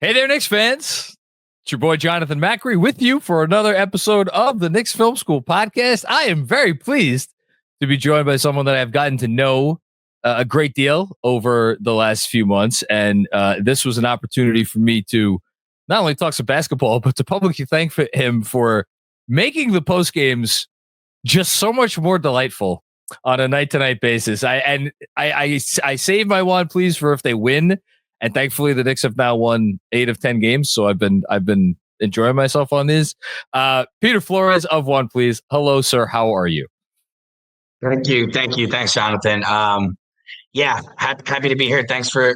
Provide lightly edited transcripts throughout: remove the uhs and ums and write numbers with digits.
Hey there, Knicks fans. It's your boy, Jonathan Macri, with you for another episode of the Knicks Film School Podcast. I am very pleased to be joined by someone that I've gotten to know a great deal over the last few months. And this was an opportunity for me to not only talk some basketball, but to publicly thank him for making the post games just so much more delightful on a night-to-night basis. I save my one please for if they win. And thankfully, the Knicks have now won 8 of 10 games, so I've been enjoying myself on these. Peter Flores of One Please. Hello, sir. How are you? Thank you. Thanks, Jonathan. Happy to be here. Thanks for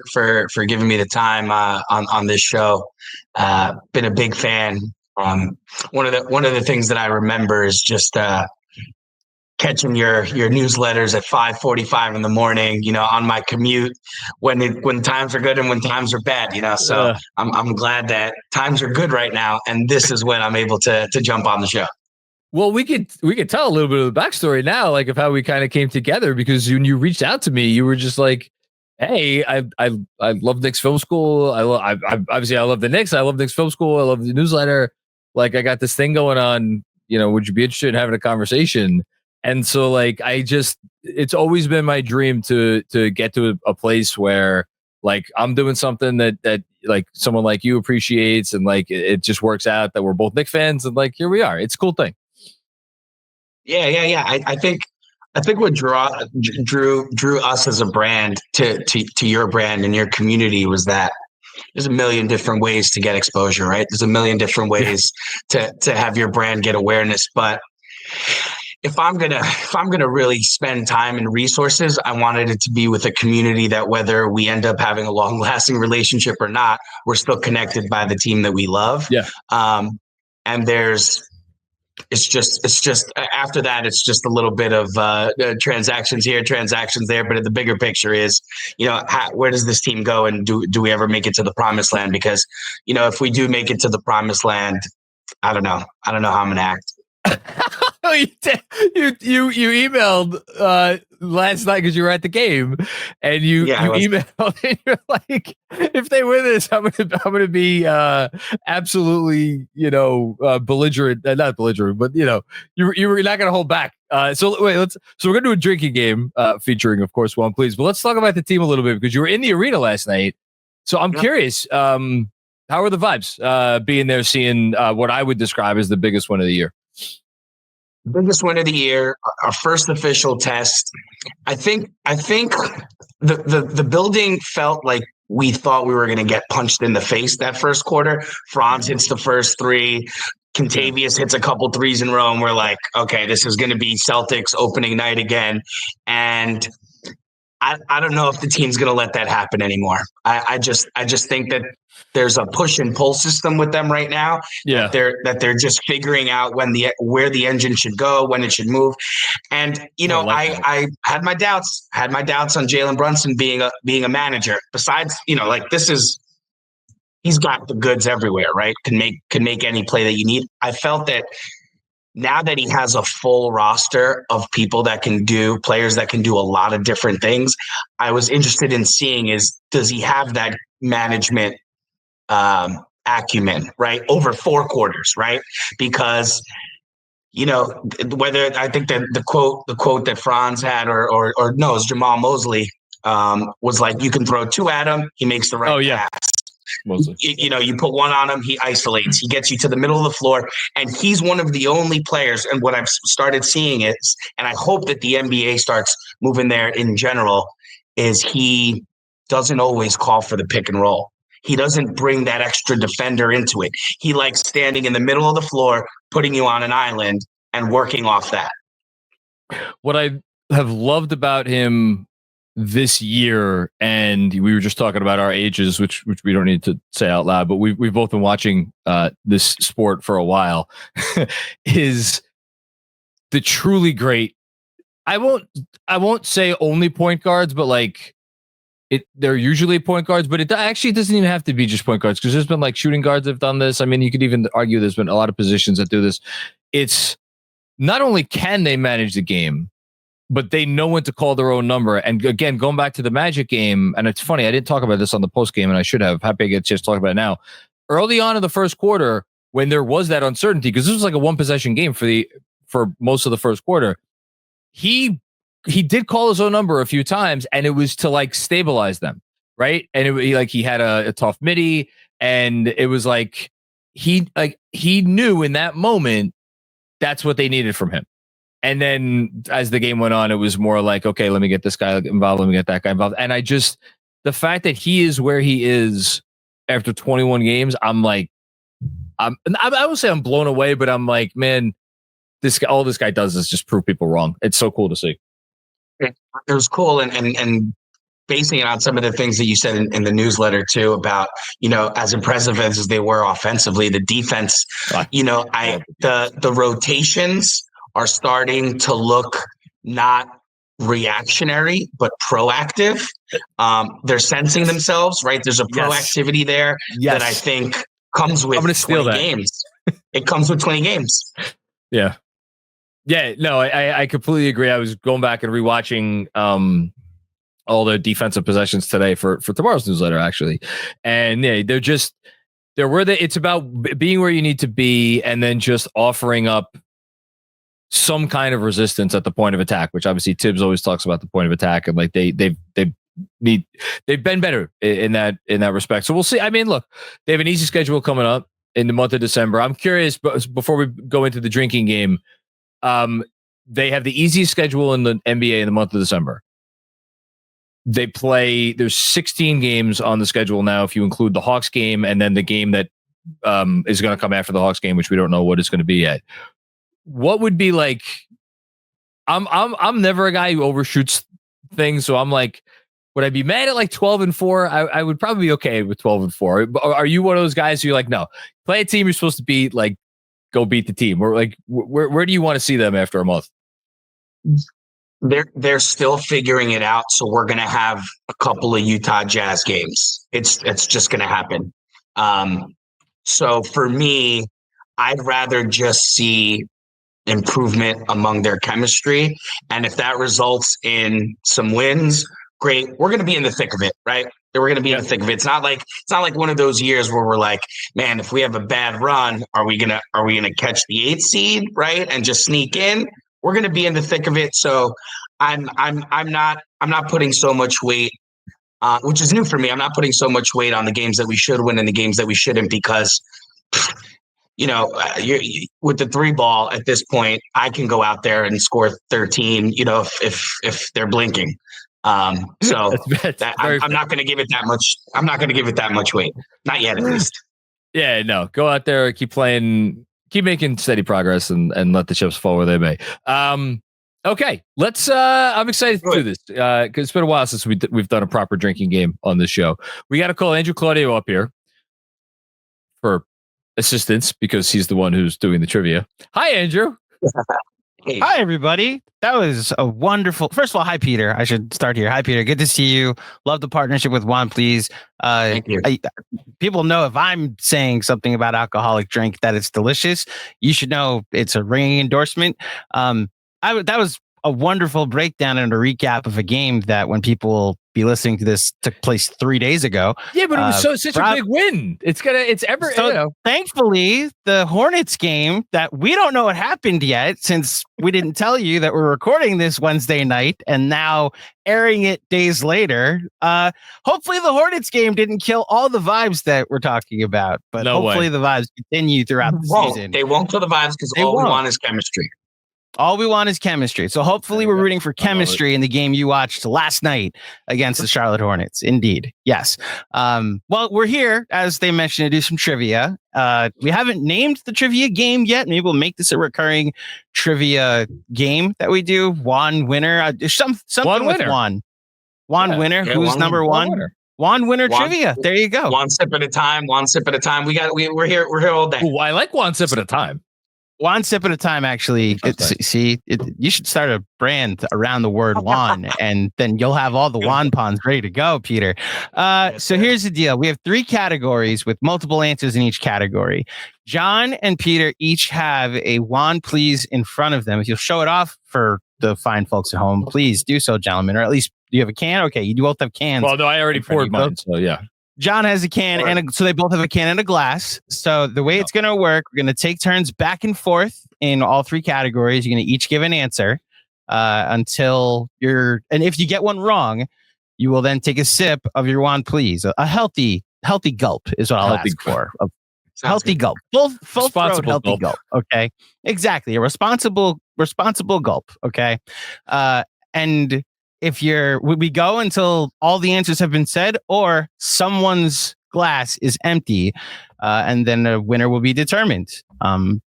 giving me the time on this show. Been a big fan. One of the things that I remember is just catching your newsletters at 5:45 in the morning, on my commute when times are good and when times are bad, so I'm glad that times are good right now. And this is when I'm able to jump on the show. Well, we could tell a little bit of the backstory now, like of how we kind of came together, because when you reached out to me, you were just like, hey, I love Knicks Film School. I love the Knicks. I love Knicks Film School. I love the newsletter. Like, I got this thing going on, would you be interested in having a conversation? And so, like, it's always been my dream to get to a place where, like, I'm doing something that like someone like you appreciates, and like it just works out that we're both Knicks fans, and like here we are. It's a cool thing. Yeah. I think what drew us as a brand to your brand and your community was that there's a million different ways to get exposure, right? There's a million different ways to have your brand get awareness, but if I'm gonna really spend time and resources, I wanted it to be with a community that, whether we end up having a long-lasting relationship or not, we're still connected by the team that we love. Yeah. And it's just after that, it's just a little bit of transactions here, transactions there. But the bigger picture is, where does this team go, and do we ever make it to the promised land? Because, if we do make it to the promised land, I don't know how I'm gonna act. You emailed last night because you were at the game, and you emailed and you're like, if they win this, I'm gonna be absolutely belligerent, not belligerent, but you were not gonna hold back. So we're gonna do a drinking game featuring, of course, One Please, but let's talk about the team a little bit, because you were in the arena last night. So I'm curious, how are the vibes being there, seeing what I would describe as the biggest win of the year? Biggest win of the year, our first official test. I think the building felt like we thought we were going to get punched in the face that first quarter. Franz hits the first three. Contavious hits a couple threes in a row, and we're like, okay, this is going to be Celtics opening night again. And I don't know if the team's going to let that happen anymore. I just think that there's a push and pull system with them right now. Yeah, that they're just figuring out where the engine should go, when it should move. And I had my doubts on Jalen Brunson being a manager. Besides, he's got the goods everywhere, right? Can make any play that you need. I felt that now that he has a full roster of players that can do a lot of different things, I was interested in seeing does he have that management acumen, right, over 4 quarters, right? Because whether I think that the quote that Franz had or no, it was Jamal Mosley, was like, you can throw 2 at him, he makes the right pass. Mosley. You put 1 on him, he isolates, he gets you to the middle of the floor, and he's one of the only players. And what I've started seeing is, and I hope that the NBA starts moving there in general, is he doesn't always call for the pick and roll. He doesn't bring that extra defender into it. He likes standing in the middle of the floor, putting you on an island and working off that. What I have loved about him this year, and we were just talking about our ages, which we don't need to say out loud, but we've both been watching this sport for a while, is the truly great. I won't say only point guards, but like they're usually point guards, but it actually doesn't even have to be just point guards, because there's been like shooting guards that have done this. I mean, you could even argue there's been a lot of positions that do this. It's not only can they manage the game, but they know when to call their own number. And again, going back to the Magic game, and it's funny, I didn't talk about this on the post game, and I should have. Happy I get a chance to talk about it now. Early on in the first quarter, when there was that uncertainty, because this was like a one possession game for most of the first quarter, he did call his own number a few times, and it was to like stabilize them, right? And he had a tough midi, and it was like he knew in that moment that's what they needed from him. And then as the game went on, it was more like, okay, let me get this guy involved, let me get that guy involved. And the fact that he is where he is after 21 games, I would say I'm blown away, but I'm like, man, all this guy does is just prove people wrong. It's so cool to see. It was cool, and basing it on some of the things that you said in the newsletter too about, as impressive as they were offensively, the defense, the rotations are starting to look not reactionary, but proactive. They're sensing themselves, right? There's a proactivity there that I think comes with 20 games. It comes with 20 games. Yeah. Yeah, no, I completely agree. I was going back and rewatching all the defensive possessions today for tomorrow's newsletter, actually. And yeah, it's about being where you need to be and then just offering up some kind of resistance at the point of attack, which obviously Tibbs always talks about the point of attack, and like they've been better in that respect. So we'll see. I mean, look, they have an easy schedule coming up in the month of December. I'm curious, but before we go into the drinking game, they have the easiest schedule in the NBA in the month of December. There's 16 games on the schedule now, if you include the Hawks game and then the game that is going to come after the Hawks game, which we don't know what it's going to be yet. What would be like? I'm never a guy who overshoots things, so I'm like, would I be mad at like 12-4? I would probably be okay with 12-4. Are you one of those guys who you're like, no, play a team you're supposed to beat, like go beat the team? Or like, where do you want to see them after a month? They're still figuring it out, so we're gonna have a couple of Utah Jazz games. It's just gonna happen. So for me, I'd rather just see improvement among their chemistry, and if that results in some wins, great. We're going to be in the thick of it, right? We're going to be in the thick of it. It's not like one of those years where we're like, man, if we have a bad run, are we gonna catch the 8th seed, right, and just sneak in? We're going to be in the thick of it. So I'm not putting so much weight, which is new for me. I'm not putting so much weight on the games that we should win and the games that we shouldn't, because with the 3-ball at this point, I can go out there and score 13, if they're blinking. So I'm not going to give it that much. I'm not going to give it that much weight. Not yet, at least. Yeah, no, go out there, keep playing, keep making steady progress, and let the chips fall where they may. Okay, let's. I'm excited to do this because it's been a while since we've done a proper drinking game on this show. We got to call Andrew Claudio up here for assistance because he's the one who's doing the trivia. Hi, Andrew. Hey. Hi, everybody. That was a wonderful. First of all, hi, Peter. I should start here. Hi, Peter. Good to see you. Love the partnership with Juan, please. Thank you. People know if I'm saying something about alcoholic drink that it's delicious, you should know it's a ringing endorsement. That was a wonderful breakdown and a recap of a game that, when people will be listening to this, took place 3 days ago. Yeah, but it was such a big win. Thankfully, the Hornets game that we don't know what happened yet, since we didn't tell you that we're recording this Wednesday night and now airing it days later. Hopefully the Hornets game didn't kill all the vibes that we're talking about, but hopefully the vibes continue throughout the season. They won't kill the vibes because all we want is chemistry. All we want is chemistry. So hopefully we're rooting for chemistry in the game you watched last night against the Charlotte Hornets. Indeed. Yes. Well, we're here, as they mentioned, to do some trivia. We haven't named the trivia game yet. Maybe we'll make this a recurring trivia game that we do. Juan winner. Something with Juan. Juan winner. Who's number one? Juan winner trivia. There you go. One sip at a time. We're here all day. Ooh, I like one sip at a time. One sip at a time, actually. You should start a brand around the word Juan, and then you'll have all the Juan Pons ready to go, Peter. So here's the deal. We have 3 categories with multiple answers in each category. John and Peter each have a Juan Please in front of them. If you'll show it off for the fine folks at home, please do so, gentlemen. Or at least, do you have a can? Okay, you both have cans. Well, no, I already poured mine, so yeah. John has a can, so they both have a can and a glass. So the way it's going to work, we're going to take turns back and forth in all 3 categories. You're going to each give an answer until and if you get one wrong, you will then take a sip of your Juan Please. A healthy gulp is what I'll ask for. A healthy gulp, full throat healthy gulp. Okay, exactly. A responsible gulp. Okay, and if we go until all the answers have been said or someone's glass is empty, and then a winner will be determined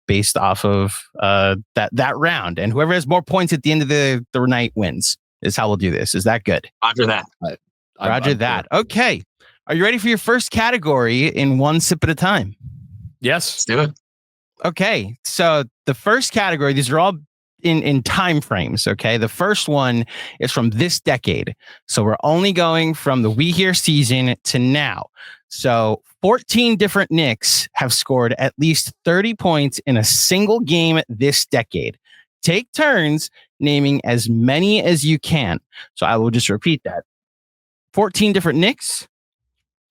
based off of that round. And whoever has more points at the end of the night wins is how we'll do this. Is that good? Roger that. Roger that. Okay. Are you ready for your first category in one sip at a time? Yes. Let's do it. Okay. So the first category, these are all in time frames. Okay. The first one is from this decade. So we're only going from the We Here season to now. So 14 different Knicks have scored at least 30 points in a single game this decade. Take turns naming as many as you can. So I will just repeat that. 14 different Knicks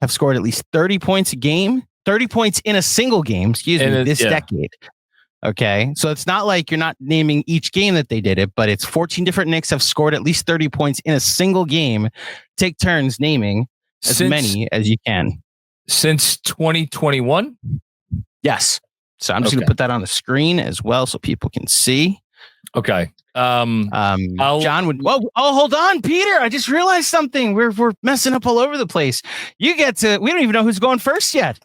have scored at least 30 points a game, 30 points in a single game, this decade. Okay, so it's not like you're not naming each game that they did it, but it's 14 different Knicks have scored at least 30 points in a single game. Take turns naming as many as you can. Since 2021? Yes. So I'm just going to put that on the screen as well so people can see. Okay. John would. Hold on, Peter. I just realized something. We're messing up all over the place. We don't even know who's going first yet.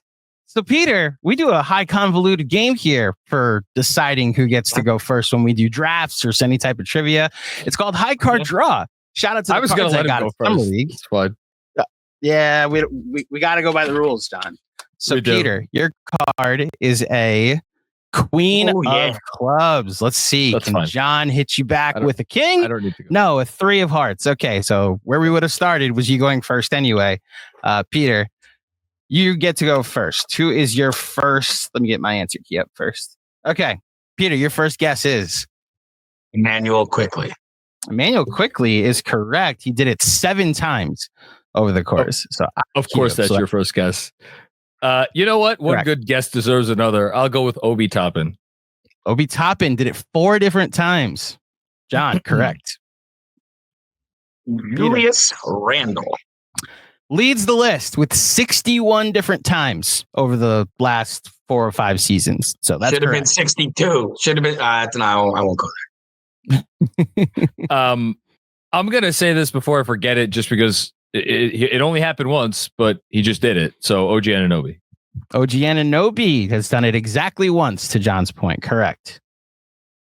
So, Peter, we do a high convoluted game here for deciding who gets to go first when we do drafts or any type of trivia. It's called High Card Draw. Shout out to the cards I got at Summer League. It's fine. Yeah, we got to go by the rules, John. So, Peter, your card is a Queen of Clubs. Let's see. That's Can fine. John hit you back with a king? I don't need to go. No, a 3 of hearts. Okay, so where we would have started was you going first anyway. Peter, you get to go first. Who is your first? Let me get my answer key up first. Okay, Peter, your first guess is? Emmanuel Quickly. Emmanuel Quickly is correct. He did it 7 times over the course. So of course, that's your first guess. You know what? One good guess deserves another. I'll go with Obi Toppin. Obi Toppin did it 4 different times. John, correct. Julius Randle leads the list with 61 different times over the last 4 or 5 seasons. So that's should have been 62. Should have been. No, I won't go there. I'm gonna say this before I forget it, just because it only happened once, but he just did it. So OG Anunoby. OG Anunoby has done it exactly once. To John's point, correct.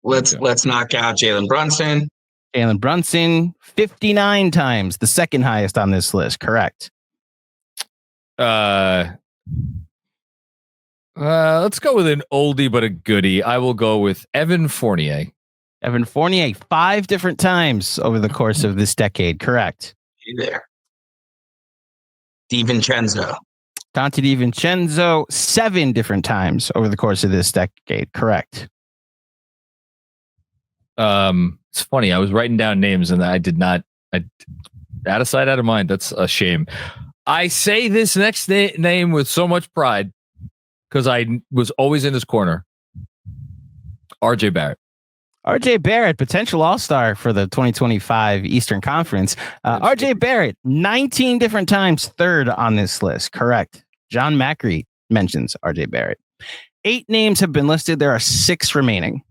Let's knock out Jalen Brunson. Jalen Brunson 59 times, the second highest on this list. Correct. Let's go with an oldie but a goodie. I will go with Evan Fournier. Evan Fournier 5 different times over the course of this decade. Correct. There. DiVincenzo. Dante DiVincenzo 7 different times over the course of this decade. Correct. It's funny. I was writing down names and I did not. Out of sight, out of mind. That's a shame. I say this next name with so much pride because I was always in his corner. RJ Barrett. RJ Barrett, potential all-star for the 2025 Eastern Conference. RJ Barrett, 19 different times, 3rd on this list. Correct. John Macri mentions RJ Barrett. 8 names have been listed. There are 6 remaining.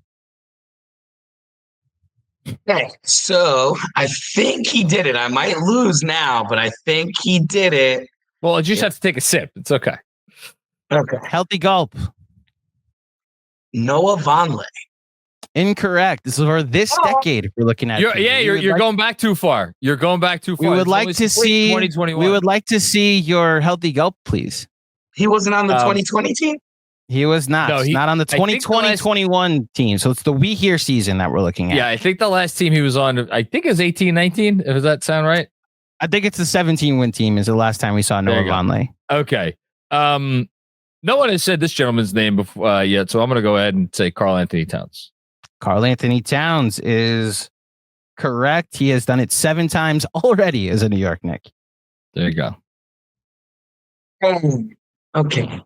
Okay, so I think he did it. I might lose now, but I think he did it. Well, you just have to take a sip. It's okay. Okay. Healthy gulp. Noah Vonleh. Incorrect. This is for this decade. If we're looking at, you're going back too far. You're going back too far. We would like to see 2021. We would like to see your healthy gulp, please. He wasn't on the 2020 team. He was not. No, not on the 2020-21 team. So it's the We Here season that we're looking at. Yeah, I think the last team he was on, I think is 18-19. Does that sound right? I think it's the 17-win team is the last time we saw Noah Vonleh. Okay. No one has said this gentleman's name before yet, so I'm going to go ahead and say Karl-Anthony Towns. Karl-Anthony Towns is correct. He has done it 7 times already as a New York Knick. There you go. Okay.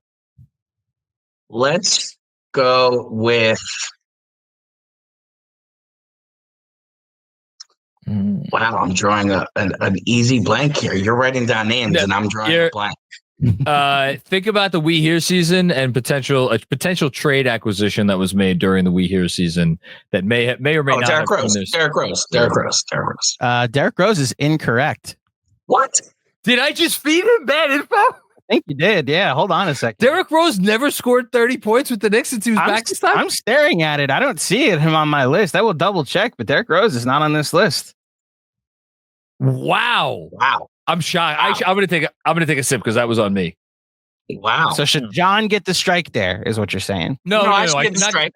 Let's go with. Wow, I'm drawing an easy blank here. You're writing down names, and I'm drawing a blank. Think about the We Here season and potential trade acquisition that was made during the We Here season that may or may not. Derrick Rose. Derrick Rose is incorrect. What? Did I just feed him bad info? I think you did. Yeah. Hold on a second. Derrick Rose never scored 30 points with the Knicks since he was back this time. I'm staring at it. I don't see him on my list. I will double check, but Derrick Rose is not on this list. Wow. I'm shocked. Wow. I'm gonna take a sip because that was on me. Wow. So should John get the strike there? Is what you're saying? No, I should get the strike.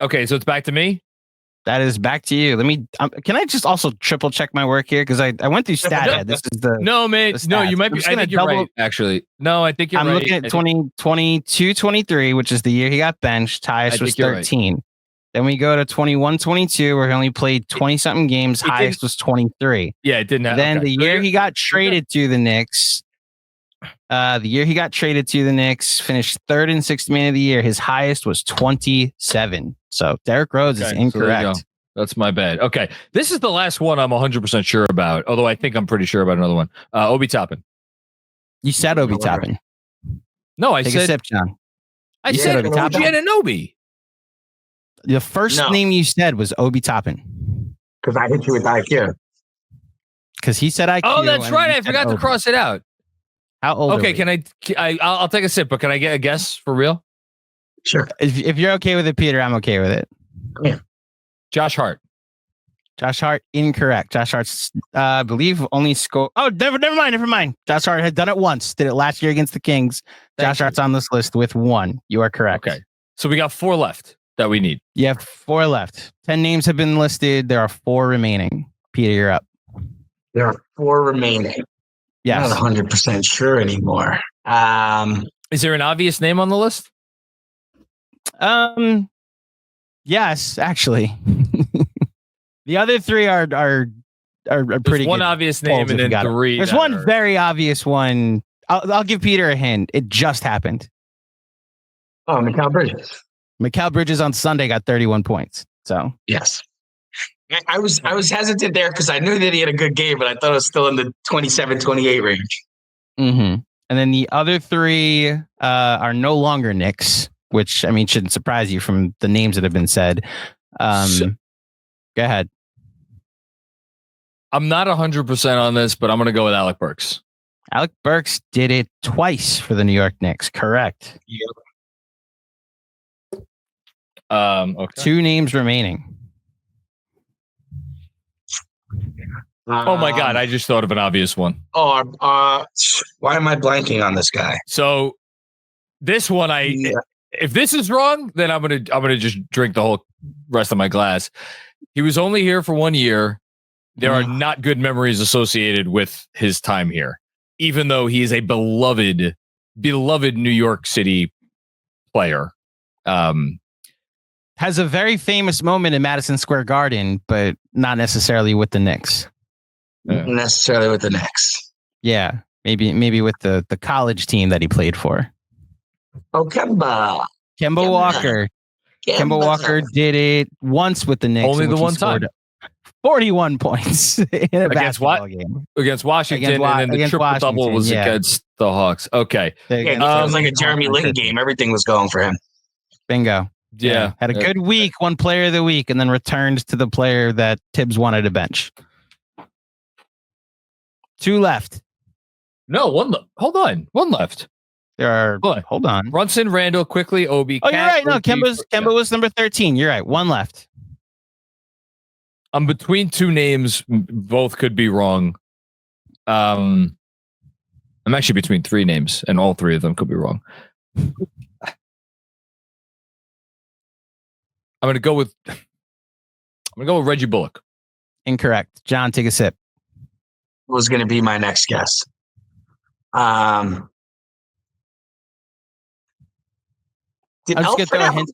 Okay, so it's back to me. That is back to you. Let me. Can I just also triple check my work here because I went through StatHead. This is the no, man. No, you might be. I think you're right. Actually, no, I think you're right. I'm looking at 2022-23, which is the year he got benched. Highest was 13. Right. Then we go to 21-22, where he only played 20-something games. Highest was 23. Yeah, it didn't happen. Then the year he got traded to the Knicks, finished 3rd in 6th man of the year. His highest was 27. So Derrick Rose is incorrect. So that's my bad. Okay. This is the last one I'm 100% sure about, although I think I'm pretty sure about another one. Obi Toppin. You said Obi Toppin. No, I Take said... a sip, John. I said Obi Toppin. Anunoby. The first name you said was Obi Toppin. Because I hit you with IQ. Because he said IQ. Oh, that's right. I forgot to cross it out. How old? Okay, I'll take a sip, but can I get a guess for real? Sure. If you're okay with it, Peter, I'm okay with it. Yeah. Josh Hart. Josh Hart, incorrect. Josh Hart's, I believe, only scored. Oh, never mind. Josh Hart had done it once. Did it last year against the Kings. Josh Hart's on this list with 1. You are correct. Okay. So we got 4 left that we need. You have 4 left. 10 names have been listed. There are 4 remaining. Peter, you're up. There are 4 remaining. Yes. I'm not 100% sure anymore. Is there an obvious name on the list? Yes, actually. The other 3 are pretty. One obvious name and then 3. There's one very obvious one. I'll give Peter a hint. It just happened. Oh, Mikal Bridges. Mikal Bridges on Sunday got 31 points. So yes. I was hesitant there because I knew that he had a good game, but I thought it was still in the 27-28 range. Mm-hmm. And then the other 3 are no longer Knicks, which, I mean, shouldn't surprise you from the names that have been said. Go ahead. I'm not 100% on this, but I'm going to go with Alec Burks. Alec Burks did it twice for the New York Knicks. Correct. Yep. Okay. 2 names remaining. Oh my God! I just thought of an obvious one. Why am I blanking on this guy? So this one, if this is wrong, then I'm gonna just drink the whole rest of my glass. He was only here for 1 year. There are not good memories associated with his time here, even though he is a beloved New York City player. Has a very famous moment in Madison Square Garden, but not necessarily with the Knicks. Necessarily with the Knicks. Yeah, maybe with the college team that he played for. Oh, Kemba Walker. Kemba Walker did it once with the Knicks. Only the one time. 41 points in a basketball game. Against Washington, and then the triple-double was against the Hawks. Okay. It was like a Jeremy Lin game. Everything was going for him. Bingo. Yeah. Had a good week, won player of the week, and then returned to the player that Tibbs wanted to bench. 2 left. No, 1. Hold on. 1 left. There are. Hold on. Brunson, Randall, quickly, Obi. Oh, you're right. No, Kemba was number 13. You're right. 1 left. I'm between 2 names. Both could be wrong. I'm actually between three names, and all three of them could be wrong. I'm gonna go with Reggie Bullock. Incorrect. John, take a sip. Was going to be my next guess. I'll just get a hint.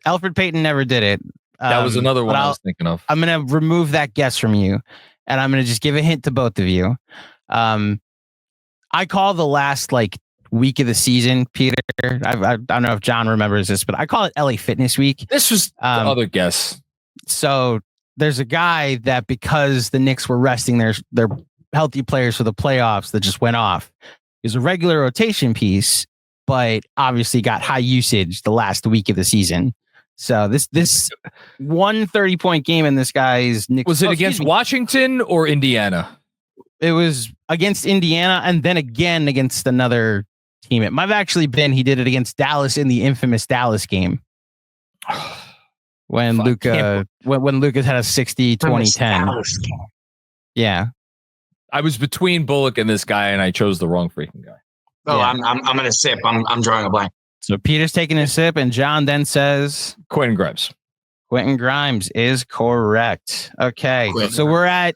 Alfred Payton never did it. That was another one I was thinking of. I'm going to remove that guess from you, and I'm going to just give a hint to both of you. I call the last week of the season, Peter. I don't know if John remembers this, but I call it LA Fitness Week. This was the other guess. So there's a guy that, because the Knicks were resting their healthy players for the playoffs, that just went off. He's a regular rotation piece, but obviously got high usage the last week of the season. So this 130-point game in this guy's Knicks. Was it against Washington or Indiana? It was against Indiana, and then again against another team. It might have actually been he did it against Dallas in the infamous Dallas game. When Luka had a 60-20-10. Yeah. I was between Bullock and this guy, and I chose the wrong freaking guy. Oh, yeah. I'm gonna sip. I'm drawing a blank. So Peter's taking a sip, and John then says Quentin Grimes. Quentin Grimes is correct. Okay. So we're at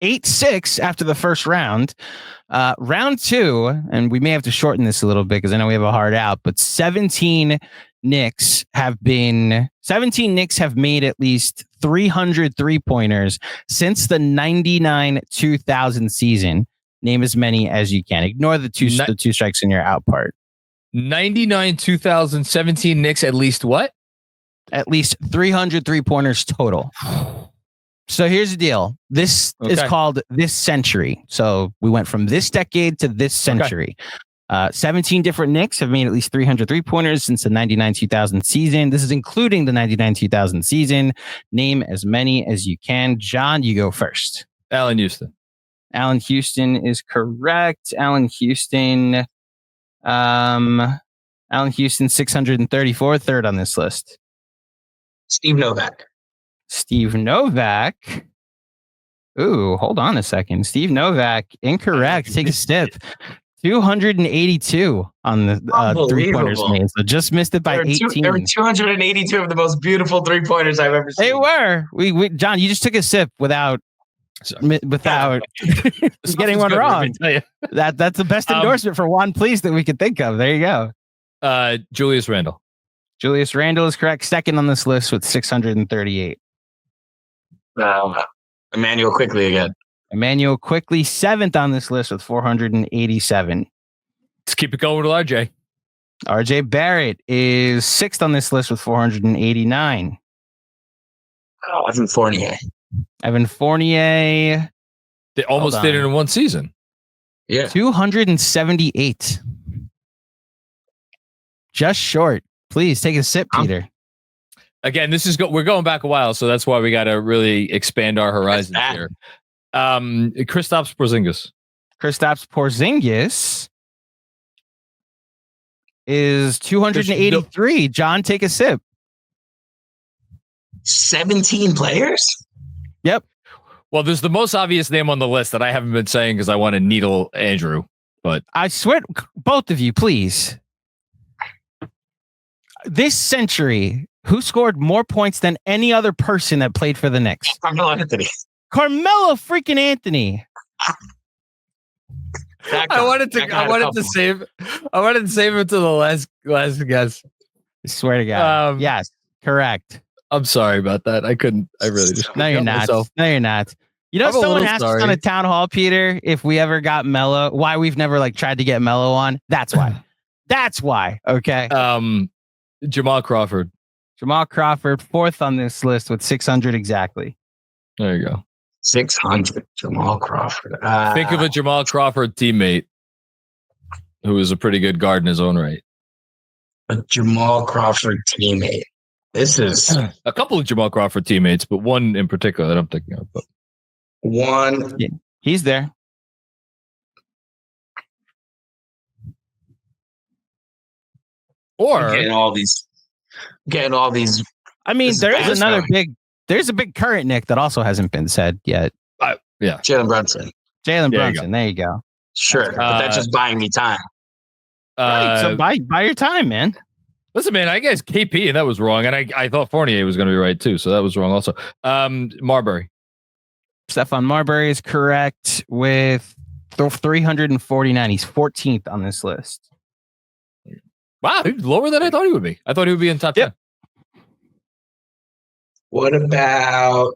8-6 after the first round. Round two, and we may have to shorten this a little bit because I know we have a hard out, but 17 Knicks have made at least 300 3-pointers since the 99-2000 season. Name as many as you can. Ignore the two strikes and you're out part. 99-2000, 17 Knicks, at least what? At least 300 3-pointers total. So here's the deal. This is called this century. So we went from this decade to this century. 17 different Knicks have made at least 300 3-pointers since the 99-2000 season. This is including the 99-2000 season. Name as many as you can. John, you go first. Allen Houston. Allen Houston is correct. Allen Houston, 634, third on this list. Steve Novak. Steve Novak. Ooh, hold on a second. Steve Novak, incorrect. Take a sip. 282 on the 3-pointers made. So just missed it by 18. There were 282 of the most beautiful 3-pointers I've ever seen. They were. We John, you just took a sip without getting one wrong. That's the best endorsement for Juan, please, that we could think of. There you go. Julius Randle. Julius Randle is correct. Second on this list with 638. Emmanuel Quickly again. Emmanuel Quickly, seventh on this list with 487. Let's keep it going with RJ. RJ Barrett is sixth on this list with 489. Oh, Evan Fournier. Evan Fournier. They almost did it in one season. Yeah. 278. Just short. Please take a sip, Peter. Again, we're going back a while, so that's why we got to really expand our horizons here. Kristaps Porzingis. Kristaps Porzingis is 283. John, take a sip. 17 players? Yep. Well, there's the most obvious name on the list that I haven't been saying because I want to needle Andrew. But I swear, both of you, please. This century, who scored more points than any other person that played for the Knicks? Karl-Anthony. Carmelo freaking Anthony. I wanted to save it to the last guess. I swear to God. Yes, correct. I'm sorry about that. I really just No, you're not. Myself. No, you're not. You know, someone asked us on a town hall, Peter, if we ever got Melo, why we've never tried to get Melo on. That's why. That's why. Okay. Jamal Crawford. Jamal Crawford, fourth on this list with 600 exactly. There you go. 600. Jamal Crawford. Think of a Jamal Crawford teammate who is a pretty good guard in his own right. A Jamal Crawford teammate. This is a couple of Jamal Crawford teammates, but one in particular that I'm thinking of. But one. Yeah, he's there. Or getting all these. I mean, there's a big current Nick that also hasn't been said yet. Yeah. Jalen Brunson. There you go. Sure, but that's just buying me time. Right, so buy your time, man. Listen, man, I guess KP, and that was wrong. And I thought Fournier was going to be right, too. So that was wrong also. Marbury. Stephon Marbury is correct with 349. He's 14th on this list. Wow, he's lower than I thought he would be. I thought he would be in top 10. What about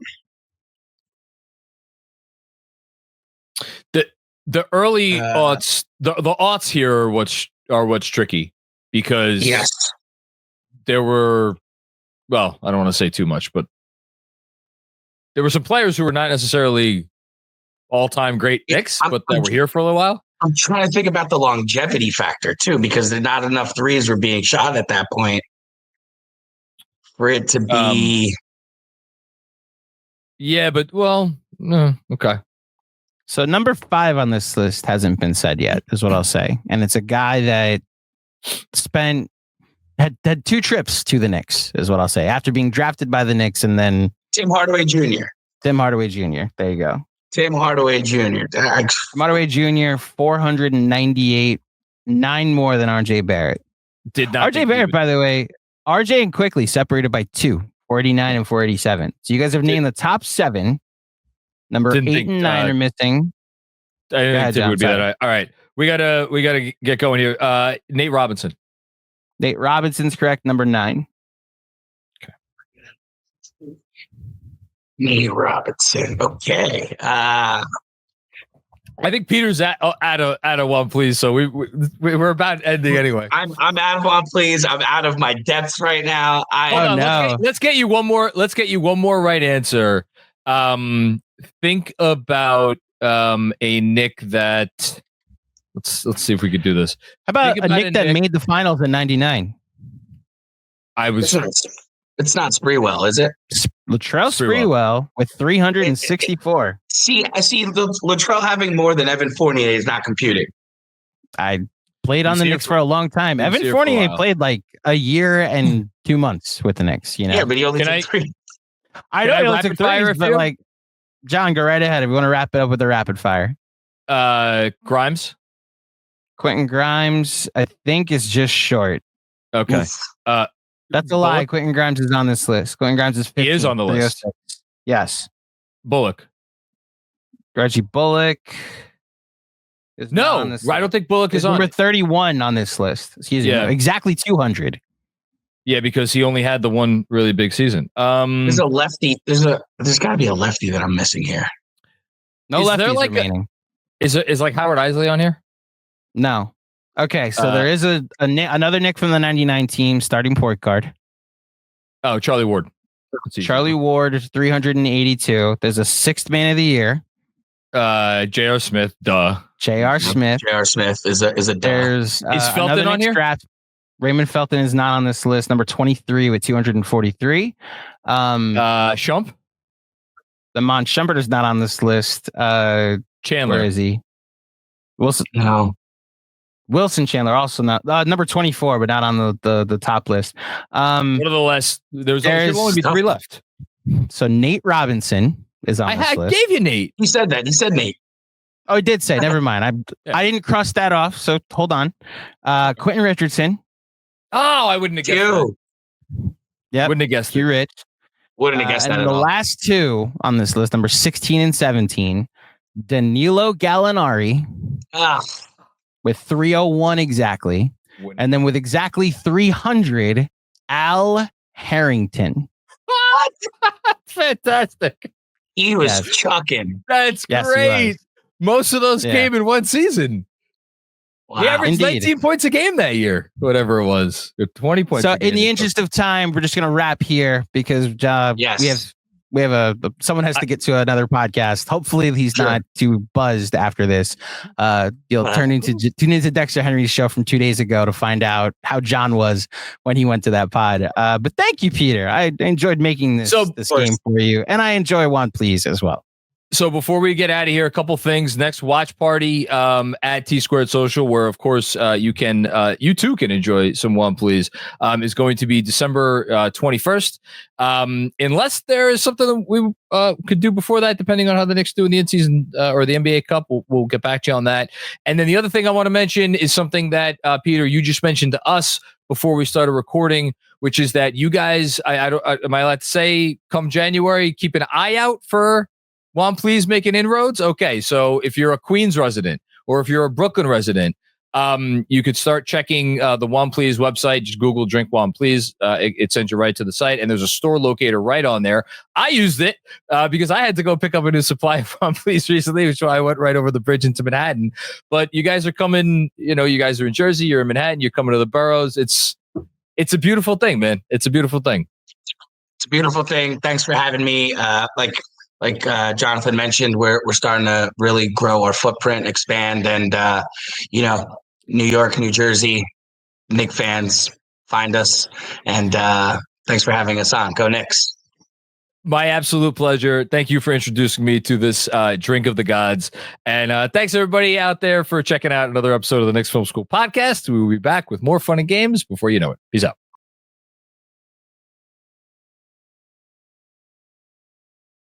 the early aughts? The aughts here are what's tricky because there were, well, I don't want to say too much, but there were some players who were not necessarily all-time great Knicks, but they were here for a little while. I'm trying to think about the longevity factor too, because not enough threes were being shot at that point for it to be. Yeah, but okay. So number 5 on this list hasn't been said yet, is what I'll say, and it's a guy that had 2 trips to the Knicks, is what I'll say, after being drafted by the Knicks, and then Tim Hardaway Jr. There you go. Tim Hardaway Jr. Tim Hardaway Jr. 498, 9 more than RJ Barrett. Did not. RJ Barrett, by the way, RJ and Quickly separated by 2, 489 and 487. So you guys have named the top 7. Number 8 and 9 are missing. I didn't think it would be that. All right, we gotta get going here. Nate Robinson. Nate Robinson's correct. Number 9. Okay. Nate Robinson. Okay. I think Peter's at a one, please. So we're about ending anyway. I'm out of one, please. I'm out of my depths right now. Let's get you one more. Let's get you one more right answer. Think about a Knick that. Let's see if we could do this. How about a Knick that made the finals in '99? It's not Sprewell, is it? Latrell Sprewell with 364. I see Latrell having more than Evan Fournier is not computing. I played on the Knicks for a long time. Evan Fournier played like a year and 2 months with the Knicks. You know? Yeah, but he only took 3. I know he only took 3, but like, John, go right ahead if you want to wrap it up with the rapid fire. Grimes. Quentin Grimes, I think, is just short. Okay. That's a lie. Quentin Grimes is on this list. Quentin Grimes is 15. He is on the list. Yes. Bullock. Reggie Bullock. No, I don't think Bullock is on. Number 31 on this list. Excuse me. Exactly 200. Yeah, because he only had the one really big season. There's a lefty. There's got to be a lefty that I'm missing here. No lefties remaining. Is like Howard Isley on here? No. Okay, so there is another Knick from the 99 team, starting point guard. Oh, Charlie Ward. Charlie Ward is 382. There's a 6th man of the year. J.R. Smith, duh. J.R. Smith. J.R. Smith is a duh. There's is Felton on here? Draft. Raymond Felton is not on this list. Number 23 with 243. Shump? Lamont Shumpert is not on this list. Chandler. Where is he? Wilson. No. Wilson Chandler also not number 24, but not on the top list. One of the less. There's only be 3 left. So Nate Robinson is on this list. I gave you Nate. He said that. He said Nate. Oh, he did say. Never mind. I didn't cross that off. So hold on. Quentin Richardson. Oh, I wouldn't have guessed that. Yeah, wouldn't have guessed. You're rich. Wouldn't have guessed that at all. The last 2 on this list, number 16 and 17, Danilo Gallinari. With 301 exactly. And then with exactly 300, Al Harrington. What? Fantastic. He was chucking. That's great. Most of those came in one season. Wow. He averaged 19 points a game that year, whatever it was. 20 points. So in the interest of time, we're just going to wrap here because we have someone has to get to another podcast. Hopefully he's not too buzzed after this. You'll tune into Dexter Henry's show from 2 days ago to find out how John was when he went to that pod. But thank you, Peter. I enjoyed making this game for you. And I enjoy One Please as well. So before we get out of here, a couple things. Next watch party at T Squared Social, where of course you too can enjoy some One Please, is going to be December 21st. Unless there is something that we could do before that, depending on how the Knicks do in the in-season or the NBA Cup, we'll get back to you on that. And then the other thing I want to mention is something that Peter, you just mentioned to us before we started recording, which is that you guys, am I allowed to say, come January, keep an eye out for One Please making inroads? Okay, so if you're a Queens resident or if you're a Brooklyn resident, you could start checking the One Please website. Just Google Drink One Please. It sends you right to the site, and there's a store locator right on there. I used it because I had to go pick up a new supply of One Please recently, which is why I went right over the bridge into Manhattan. But you guys are coming, you guys are in Jersey, you're in Manhattan, you're coming to the boroughs. It's a beautiful thing, man. It's a beautiful thing. It's a beautiful thing. Thanks for having me. Like Jonathan mentioned, we're starting to really grow our footprint, expand, and New York, New Jersey, Knicks fans, find us, and thanks for having us on. Go Knicks! My absolute pleasure. Thank you for introducing me to this drink of the gods, and thanks everybody out there for checking out another episode of the Knicks Film School Podcast. We will be back with more fun and games before you know it. Peace out.